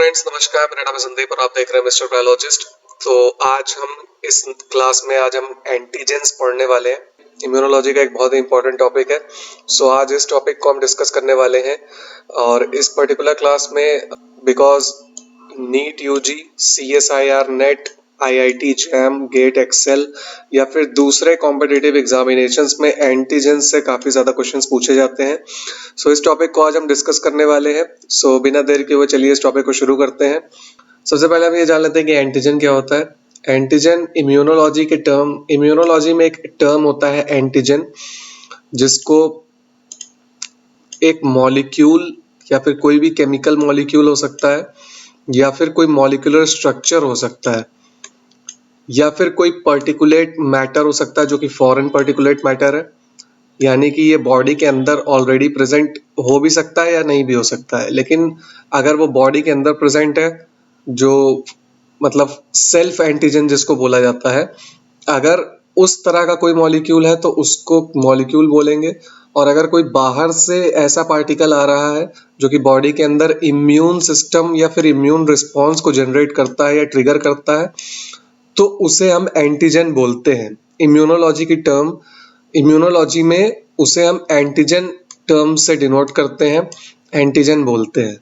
Friends, नमस्कार। मेरा नाम है संदीप और आप देख रहे हैं मिस्टर बायोलॉजिस्ट। तो आज हम इस क्लास में एंटीजेंस पढ़ने वाले हैं। इम्यूनोलॉजी का एक बहुत ही इंपॉर्टेंट टॉपिक है। आज इस टॉपिक को हम डिस्कस करने वाले हैं और इस पर्टिकुलर क्लास में because NEET UG, CSIR NET, IIT JAM, GATE excel या फिर दूसरे कॉम्पिटिटिव एग्जामिनेशंस में एंटीजन से काफ़ी ज़्यादा क्वेश्चंस पूछे जाते हैं। इस टॉपिक को आज हम डिस्कस करने वाले हैं। बिना देर के हुए चलिए इस टॉपिक को शुरू करते हैं। सबसे पहले हम ये जान लेते हैं कि एंटीजन क्या होता है। एंटीजन इम्यूनोलॉजी में एक टर्म होता है एंटीजन, जिसको एक मॉलिक्यूल या फिर कोई भी केमिकल मॉलिक्यूल हो सकता है या फिर कोई मॉलिक्यूलर स्ट्रक्चर हो सकता है या फिर कोई पर्टिकुलेट मैटर हो सकता है जो कि फॉरेन पर्टिकुलेट मैटर है, यानी कि ये बॉडी के अंदर ऑलरेडी प्रेजेंट हो भी सकता है या नहीं भी हो सकता है। लेकिन अगर वो बॉडी के अंदर प्रेजेंट है, जो मतलब सेल्फ एंटीजन जिसको बोला जाता है, अगर उस तरह का कोई मॉलिक्यूल है तो उसको मॉलिक्यूल बोलेंगे। और अगर कोई बाहर से ऐसा पार्टिकल आ रहा है जो कि बॉडी के अंदर इम्यून सिस्टम या फिर इम्यून रिस्पॉन्स को जनरेट करता है या ट्रिगर करता है, तो उसे हम एंटीजन बोलते हैं। इम्यूनोलॉजी में उसे हम एंटीजन टर्म से डिनोट करते हैं, एंटीजन बोलते हैं।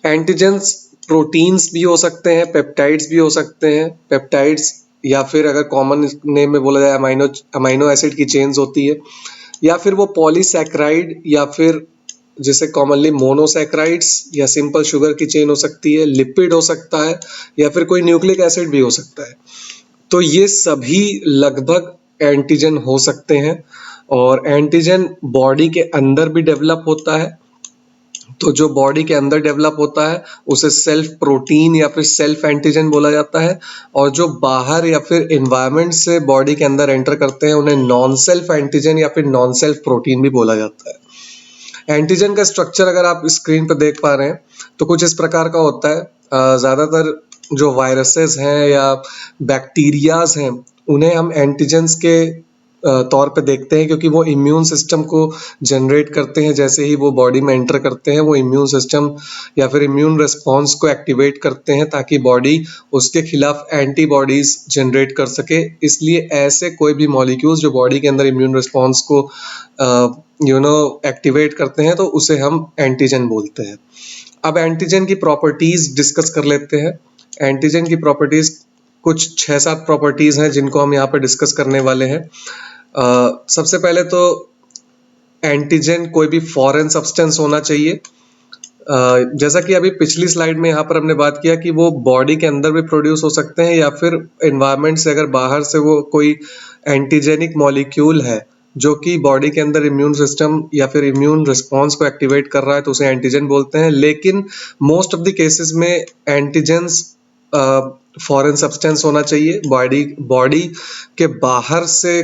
एंटीजन्स प्रोटीन्स भी हो सकते हैं, पेप्टाइड्स भी हो सकते हैं। पेप्टाइड्स या फिर अगर कॉमन नेम में बोला जाए अमाइनो एसिड की चेन्स होती है, या फिर वो पॉलीसैकेराइड या फिर जिसे कॉमनली मोनोसैकेराइड्स या सिंपल शुगर की चेन हो सकती है, लिपिड हो सकता है या फिर कोई न्यूक्लिक एसिड भी हो सकता है। तो ये सभी लगभग एंटीजन हो सकते हैं और एंटीजन बॉडी के अंदर भी डेवलप होता है। तो जो बॉडी के अंदर डेवलप होता है उसे सेल्फ प्रोटीन या फिर सेल्फ एंटीजन बोला जाता है, और जो बाहर या फिर एनवायरनमेंट से बॉडी के अंदर एंटर करते हैं उन्हें नॉन सेल्फ एंटीजन या फिर नॉन सेल्फ प्रोटीन भी बोला जाता है। एंटीजन का स्ट्रक्चर अगर आप स्क्रीन पर देख पा रहे हैं तो कुछ इस प्रकार का होता है। ज़्यादातर जो वायरसेस हैं या बैक्टीरियाज हैं उन्हें हम एंटीजन्स के तौर पे देखते हैं, क्योंकि वो इम्यून सिस्टम को जनरेट करते हैं। जैसे ही वो बॉडी में एंटर करते हैं वो इम्यून सिस्टम या फिर इम्यून रिस्पॉन्स को एक्टिवेट करते हैं ताकि बॉडी उसके खिलाफ एंटीबॉडीज जनरेट कर सके। इसलिए ऐसे कोई भी मॉलिक्यूल्स जो बॉडी के अंदर इम्यून रिस्पॉन्स को एक्टिवेट करते हैं तो उसे हम एंटीजन बोलते हैं। अब एंटीजन की प्रॉपर्टीज डिस्कस कर लेते हैं। एंटीजन की प्रॉपर्टीज कुछ 6-7 प्रॉपर्टीज हैं जिनको हम यहाँ पर डिस्कस करने वाले हैं। सबसे पहले तो एंटीजन कोई भी फॉरेन सब्सटेंस होना चाहिए। जैसा कि अभी पिछली स्लाइड में यहाँ पर हमने बात किया कि वो बॉडी के अंदर भी प्रोड्यूस हो सकते हैं या फिर एनवायरनमेंट से अगर बाहर से वो कोई एंटीजेनिक मॉलिक्यूल है जो कि बॉडी के अंदर इम्यून सिस्टम या फिर इम्यून रिस्पॉन्स को एक्टिवेट कर रहा है तो उसे एंटीजन बोलते हैं। लेकिन मोस्ट ऑफ द केसेस में एंटीजेंस फॉरेन सब्सटेंस होना चाहिए। बॉडी के बाहर से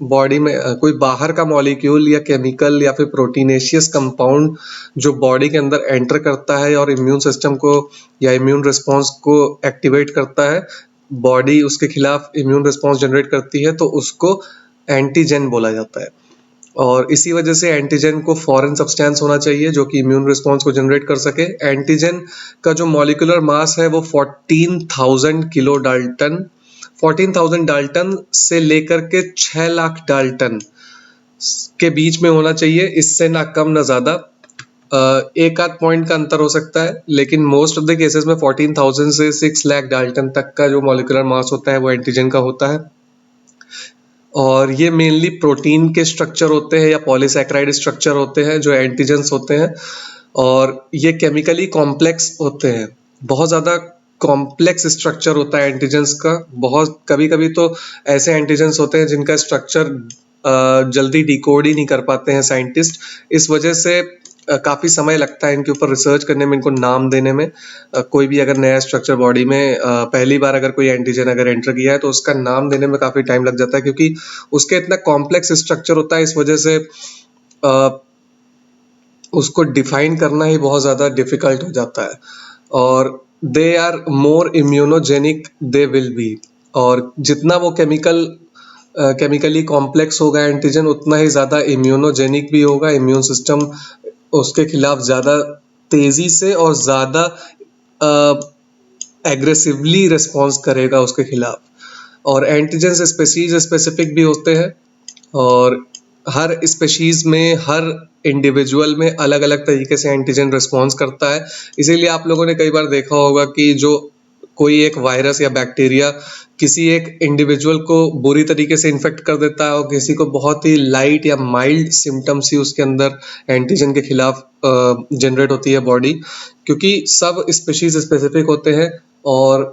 बॉडी में कोई बाहर का मॉलिक्यूल या केमिकल या फिर प्रोटीनेशियस कंपाउंड जो बॉडी के अंदर एंटर करता है और इम्यून सिस्टम को या इम्यून रिस्पॉन्स को एक्टिवेट करता है, बॉडी उसके खिलाफ इम्यून रिस्पॉन्स जनरेट करती है तो उसको एंटीजन बोला जाता है। और इसी वजह से एंटीजन को फॉरेन सब्सटेंस होना चाहिए जो कि इम्यून रिस्पॉन्स को जनरेट कर सके। एंटीजन का जो मॉलिक्यूलर मास है वो 14,000 किलो डाल्टन 14,000 डाल्टन से लेकर के 6 लाख डाल्टन के बीच में होना चाहिए, इससे ना कम ना ज्यादा। एक आध पॉइंट का अंतर हो सकता है, लेकिन मोस्ट ऑफ द केसेस में 14,000 से 6 लाख डाल्टन तक का जो मॉलिक्यूलर मास होता है वो एंटीजन का होता है। और ये मेनली प्रोटीन के स्ट्रक्चर होते हैं या पॉलीसैकेराइड स्ट्रक्चर होते हैं जो एंटीजन्स होते हैं, और ये केमिकली कॉम्प्लेक्स होते हैं। बहुत ज़्यादा कॉम्प्लेक्स स्ट्रक्चर होता है एंटीजन्स का। बहुत कभी कभी तो ऐसे एंटीजन्स होते हैं जिनका स्ट्रक्चर जल्दी डिकोड ही नहीं कर पाते हैं साइंटिस्ट। इस वजह से काफ़ी समय लगता है इनके ऊपर रिसर्च करने में, इनको नाम देने में। कोई भी अगर नया स्ट्रक्चर बॉडी में पहली बार अगर कोई एंटीजन अगर एंटर किया है तो उसका नाम देने में काफ़ी टाइम लग जाता है, क्योंकि उसके इतना कॉम्प्लेक्स स्ट्रक्चर होता है। इस वजह से उसको डिफाइन करना ही बहुत ज़्यादा डिफिकल्ट हो जाता है। और they are more immunogenic they will be, और जितना वो केमिकली कॉम्प्लेक्स होगा एंटीजन उतना ही ज़्यादा इम्यूनोजेनिक भी होगा। इम्यून सिस्टम उसके खिलाफ ज़्यादा तेज़ी से और ज़्यादा एग्रेसिवली रिस्पॉन्स करेगा उसके खिलाफ। और एंटीजन्स स्पीशीज स्पेसिफिक भी होते हैं और हर स्पेशीज में हर इंडिविजुअल में अलग अलग तरीके से एंटीजन रिस्पॉन्स करता है। इसीलिए आप लोगों ने कई बार देखा होगा कि जो कोई एक वायरस या बैक्टीरिया किसी एक इंडिविजुअल को बुरी तरीके से इन्फेक्ट कर देता है और किसी को बहुत ही लाइट या माइल्ड सिम्टम्स ही उसके अंदर एंटीजन के खिलाफ जनरेट होती है बॉडी, क्योंकि सब स्पेशीज स्पेसिफिक होते हैं और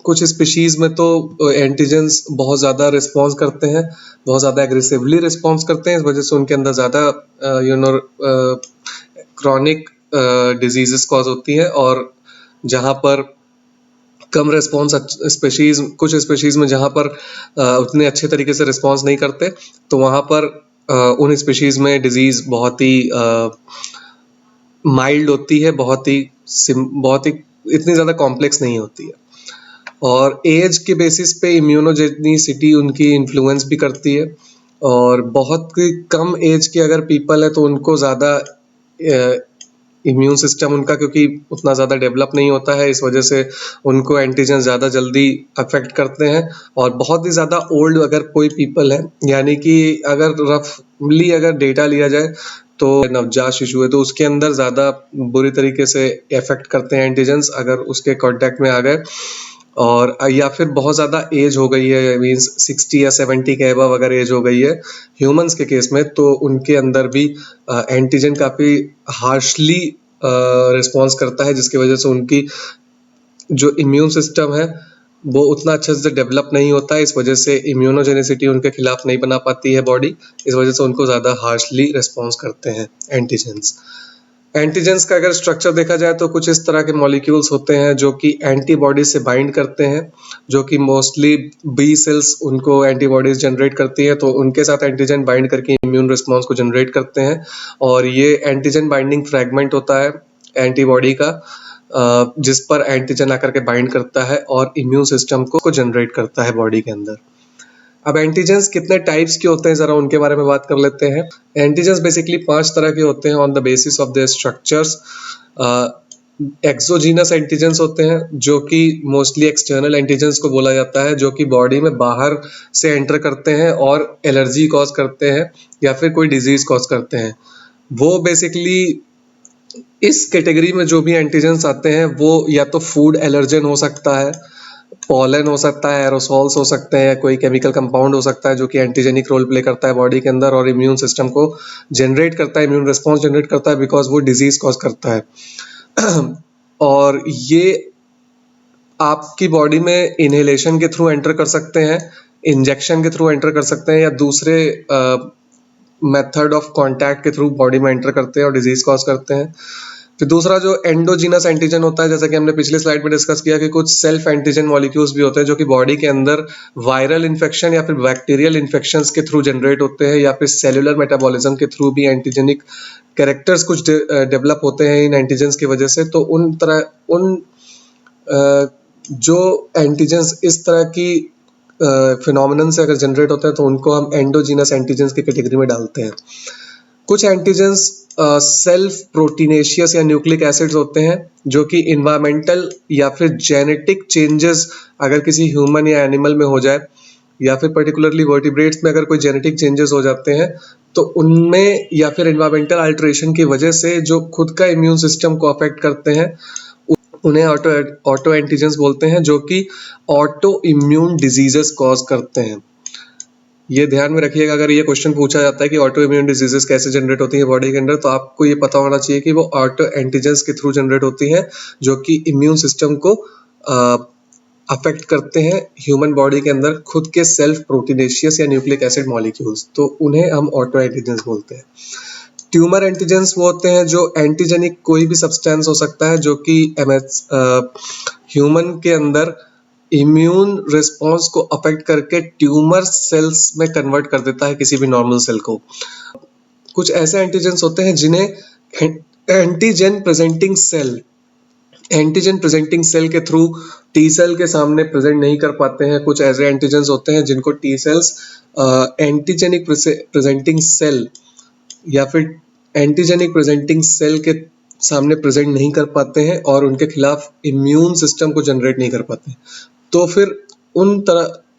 कुछ स्पीशीज में तो एंटीजेंस बहुत ज़्यादा रिस्पॉन्स करते हैं, बहुत ज़्यादा एग्रेसिवली रिस्पॉन्स करते हैं, इस वजह से उनके अंदर ज़्यादा क्रॉनिक डिजीजेस कॉज होती है। और जहाँ पर कम रिस्पॉन्स स्पीशीज, कुछ स्पीशीज में जहाँ पर उतने अच्छे तरीके से रिस्पॉन्स नहीं करते तो वहाँ पर उन स्पीशीज में डिजीज बहुत ही माइल्ड होती है, बहुत ही इतनी ज़्यादा कॉम्प्लेक्स नहीं होती है। और एज के बेसिस पे इम्यूनोजेनिसिटी उनकी इन्फ्लुएंस भी करती है और बहुत कम एज के अगर पीपल है तो उनको ज़्यादा इम्यून सिस्टम उनका क्योंकि उतना ज़्यादा डेवलप नहीं होता है, इस वजह से उनको एंटीजन ज़्यादा जल्दी अफेक्ट करते हैं। और बहुत ही ज़्यादा ओल्ड अगर कोई पीपल है, यानी कि अगर रफली अगर डेटा लिया जाए तो नवजात शिशु है तो उसके अंदर ज़्यादा बुरी तरीके से इफेक्ट करते हैं एंटीजन्स अगर उसके कांटेक्ट में आ गए। और या फिर बहुत ज़्यादा एज हो गई है, मीन्स 60 या 70 के अबव अगर एज हो गई है ह्यूमंस के केस में, तो उनके अंदर भी एंटीजन काफ़ी हार्शली रिस्पॉन्स करता है, जिसकी वजह से उनकी जो इम्यून सिस्टम है वो उतना अच्छे से डेवलप नहीं होता है, इस वजह से इम्यूनोजेनिसिटी उनके खिलाफ नहीं बना पाती है बॉडी, इस वजह से उनको ज़्यादा हार्शली रिस्पॉन्स करते हैं एंटीजेंस। एंटीजेंस का अगर स्ट्रक्चर देखा जाए तो कुछ इस तरह के मॉलिक्यूल्स होते हैं जो कि एंटीबॉडीज से बाइंड करते हैं, जो कि मोस्टली बी सेल्स उनको एंटीबॉडीज जनरेट करती है, तो उनके साथ एंटीजन बाइंड करके इम्यून रिस्पॉन्स को जनरेट करते हैं। और ये एंटीजन बाइंडिंग फ्रैगमेंट होता है एंटीबॉडी का, जिस पर एंटीजन आकर के बाइंड करता है और इम्यून सिस्टम को जनरेट करता है बॉडी के अंदर। अब एंटीजेंस कितने टाइप्स के होते हैं जरा उनके बारे में बात कर लेते हैं। एंटीजेंस बेसिकली 5 तरह के होते हैं on the basis of there structures. Exogenous antigens होते हैं जो कि मोस्टली एक्सटर्नल एंटीजेंस को बोला जाता है, जो कि बॉडी में बाहर से एंटर करते हैं और एलर्जी कॉज करते हैं या फिर कोई डिजीज कॉज करते हैं। वो बेसिकली इस कैटेगरी में जो भी एंटीजेंस आते हैं वो या तो फूड एलर्जन हो सकता है, पॉलन हो सकता है, एरोसॉल्स हो सकते हैं, कोई केमिकल कंपाउंड हो सकता है जो कि एंटीजेनिक रोल प्ले करता है बॉडी के अंदर और इम्यून सिस्टम को जनरेट करता है, इम्यून रिस्पॉन्स जनरेट करता है बिकॉज वो डिजीज कॉज करता है। और ये आपकी बॉडी में इनहेलेशन के थ्रू एंटर कर सकते हैं, इंजेक्शन के थ्रू एंटर कर सकते हैं या दूसरे मेथड ऑफ कांटेक्ट के थ्रू बॉडी में एंटर करते हैं और डिजीज कॉज करते हैं। फिर दूसरा जो एंडोजीनस एंटीजन होता है, जैसा कि हमने पिछले स्लाइड में डिस्कस किया कि कुछ सेल्फ एंटीजन मॉलिक्यूल्स भी होते हैं जो कि बॉडी के अंदर वायरल इन्फेक्शन या फिर बैक्टीरियल इन्फेक्शंस के थ्रू जनरेट होते हैं या फिर सेलुलर मेटाबॉलिज्म के थ्रू भी एंटीजेनिक कैरेक्टर्स कुछ डेवलप होते हैं इन एंटीजेंस की वजह से। तो उन जो एंटीजेंस इस तरह की फिनोमिनन से अगर जनरेट होते हैं तो उनको हम एंडोजीनस एंटीजेंस की कैटेगरी में डालते हैं। कुछ एंटीजेंस सेल्फ प्रोटीनेशियस या न्यूक्लिक एसिड्स होते हैं जो कि इन्वायरमेंटल या फिर जेनेटिक चेंजेस अगर किसी ह्यूमन या एनिमल में हो जाए या फिर पर्टिकुलरली वर्टिब्रेट्स में अगर कोई जेनेटिक चेंजेस हो जाते हैं तो उनमें या फिर इन्वायरमेंटल अल्टरेशन की वजह से जो खुद का इम्यून सिस्टम को अफेक्ट करते हैं उन्हें ऑटो एंटीजेंस बोलते हैं, जो कि ऑटो इम्यून डिजीजेस कॉज करते हैं। ये ध्यान में रखिएगा, अगर ये क्वेश्चन पूछा जाता है कि ऑटो इम्यून डिजीजेस कैसे जनरेट होती है बॉडी के अंदर, तो आपको ये पता होना चाहिए कि वो ऑटो एंटीजेंस के थ्रू जनरेट होती है जो कि इम्यून सिस्टम को अफेक्ट करते हैं ह्यूमन बॉडी के अंदर खुद के सेल्फ प्रोटीनेशियस या न्यूक्लिक एसिड मॉलिक्यूल्स, तो उन्हें हम ऑटो एंटीजेंस बोलते हैं। ट्यूमर एंटीजेंस वो होते हैं जो एंटीजेनिक कोई भी सब्सटेंस हो सकता है जो कि ह्यूमन के अंदर इम्यून रिस्पॉन्स को अफेक्ट करके ट्यूमर सेल्स में कन्वर्ट कर देता है किसी भी नॉर्मल सेल को। कुछ ऐसे एंटीजेंस होते हैं जिन्हें एंटीजन प्रेजेंटिंग सेल के थ्रू टी सेल के सामने प्रेजेंट नहीं कर पाते हैं। कुछ ऐसे एंटीजेंस होते हैं जिनको T cells antigenic presenting cell या फिर एंटीजेनिक प्रेजेंटिंग सेल के सामने प्रेजेंट नहीं कर पाते हैं और उनके खिलाफ इम्यून सिस्टम को जनरेट नहीं कर पाते हैं। तो फिर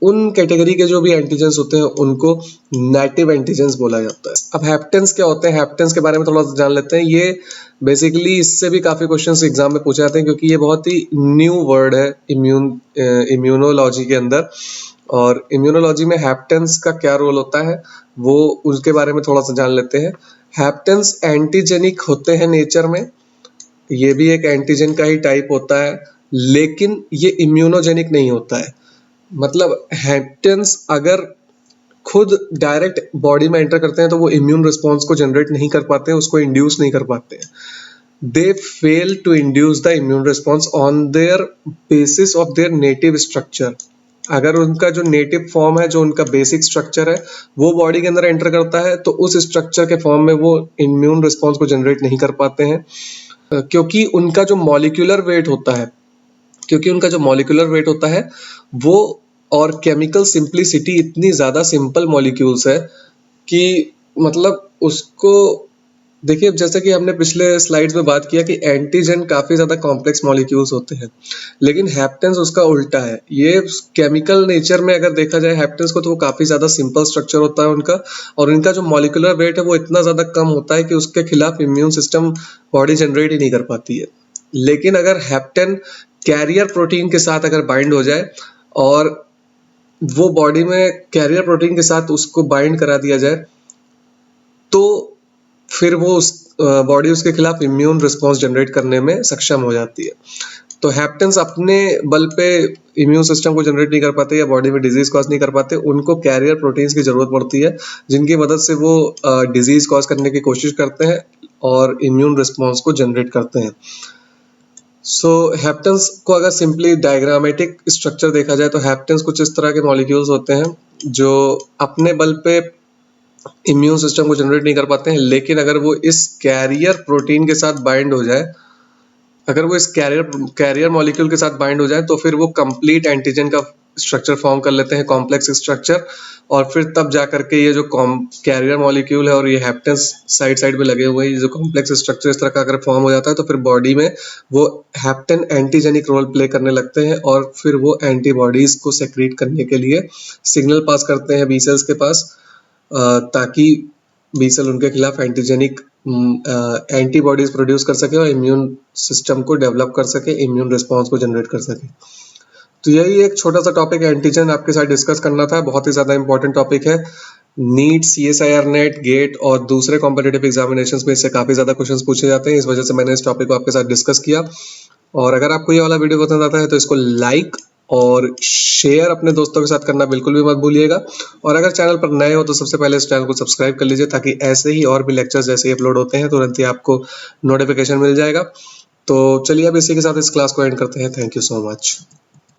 उन कैटेगरी के जो भी एंटीजेंस होते हैं उनको नेटिव एंटीजेंस बोला जाता है। अब हैप्टेंस क्या होते हैं, हैप्टेंस के बारे में थोड़ा सा जान लेते हैं। ये बेसिकली इससे भी काफ़ी क्वेश्चंस एग्जाम में पूछे जाते हैं क्योंकि ये बहुत ही न्यू वर्ड है इम्यूनोलॉजी के अंदर। और इम्यूनोलॉजी में हैप्टेंस का क्या रोल होता है वो उसके बारे में थोड़ा सा जान लेते हैं। हैप्टेंस एंटीजेनिक होते हैं नेचर में, ये भी एक एंटीजन का ही टाइप होता है, लेकिन ये इम्यूनोजेनिक नहीं होता है। मतलब हैप्टेंस अगर खुद डायरेक्ट बॉडी में एंटर करते हैं तो वो इम्यून रिस्पॉन्स को जनरेट नहीं कर पाते हैं, उसको इंड्यूस नहीं कर पाते हैं। They fail to induce the immune response on their basis of their native structure. अगर उनका जो नेटिव फॉर्म है, जो उनका बेसिक स्ट्रक्चर है, वो बॉडी के अंदर एंटर करता है तो उस स्ट्रक्चर के फॉर्म में वो इम्यून रिस्पॉन्स को जनरेट नहीं कर पाते हैं क्योंकि उनका जो मॉलिक्यूलर वेट होता है वो और केमिकल सिंप्लिसिटी इतनी ज़्यादा सिंपल मॉलिक्यूल्स है कि मतलब उसको देखिए, जैसे कि हमने पिछले स्लाइड्स में बात किया कि एंटीजन काफ़ी ज़्यादा कॉम्प्लेक्स मॉलिक्यूल्स होते हैं, लेकिन हैप्टेंस उसका उल्टा है। ये केमिकल नेचर में अगर देखा जाए हैप्टेंस को तो वो काफ़ी ज़्यादा सिंपल स्ट्रक्चर होता है उनका, और इनका जो मॉलिक्यूलर वेट है वो इतना ज़्यादा कम होता है कि उसके खिलाफ इम्यून सिस्टम बॉडी जनरेट ही नहीं कर पाती है। लेकिन अगर हैप्टेन कैरियर प्रोटीन के साथ अगर बाइंड हो जाए और वो बॉडी में कैरियर प्रोटीन के साथ उसको बाइंड करा दिया जाए तो फिर वो उस बॉडी उसके खिलाफ इम्यून रिस्पॉन्स जनरेट करने में सक्षम हो जाती है। तो हैप्टेंस अपने बल पे इम्यून सिस्टम को जनरेट नहीं कर पाते या बॉडी में डिजीज कॉज नहीं कर पाते, उनको कैरियर प्रोटीन्स की जरूरत पड़ती है जिनकी मदद से वो डिजीज कॉज करने की कोशिश करते हैं और इम्यून रिस्पॉन्स को जनरेट करते हैं। सो हैप्टेंस को अगर सिंपली डायग्रामेटिक स्ट्रक्चर देखा जाए तो हैप्टेंस कुछ इस तरह के मॉलिक्यूल्स होते हैं जो अपने बल पे इम्यून सिस्टम को जनरेट नहीं कर पाते हैं, लेकिन अगर वो इस कैरियर प्रोटीन के साथ बाइंड हो जाए, अगर वो इस कैरियर मॉलिक्यूल के साथ बाइंड हो जाए तो फिर वो कंप्लीट एंटीजन का स्ट्रक्चर फॉर्म कर लेते हैं, कॉम्प्लेक्स स्ट्रक्चर। और फिर तब जा करके ये जो कैरियर मॉलिक्यूल है और ये हैप्टेंस साइड साइड में लगे हुए हैं, ये जो कॉम्प्लेक्स स्ट्रक्चर इस तरह का अगर फॉर्म हो जाता है तो फिर बॉडी में वो हैप्टेन एंटीजेनिक रोल प्ले करने लगते हैं और फिर वो एंटीबॉडीज को सेक्रेट करने के लिए सिग्नल पास करते हैं बी सेल्स के पास, ताकि बी सेल उनके खिलाफ एंटीजेनिक एंटीबॉडीज प्रोड्यूस कर सके और इम्यून सिस्टम को डेवलप कर सके, इम्यून रिस्पॉन्स को जनरेट कर सके। तो यही एक छोटा सा टॉपिक एंटीजन आपके साथ डिस्कस करना था, बहुत ही ज़्यादा इंपॉर्टेंट टॉपिक है। नीट, CSIR नेट, गेट और दूसरे कॉम्पिटिटिव एग्जामिनेशंस में इससे काफ़ी ज़्यादा क्वेश्चंस पूछे जाते हैं, इस वजह से मैंने इस टॉपिक को आपके साथ डिस्कस किया। और अगर आपको ये वाला वीडियो पसंद आता है तो इसको लाइक और शेयर अपने दोस्तों के साथ करना बिल्कुल भी मत भूलिएगा। और अगर चैनल पर नए हो तो सबसे पहले इस चैनल को सब्सक्राइब कर लीजिए ताकि ऐसे ही और भी लेक्चर्स जैसे ही अपलोड होते हैं तुरंत ही आपको नोटिफिकेशन मिल जाएगा। तो चलिए अब इसी के साथ इस क्लास को एंड करते हैं। Thank you so much.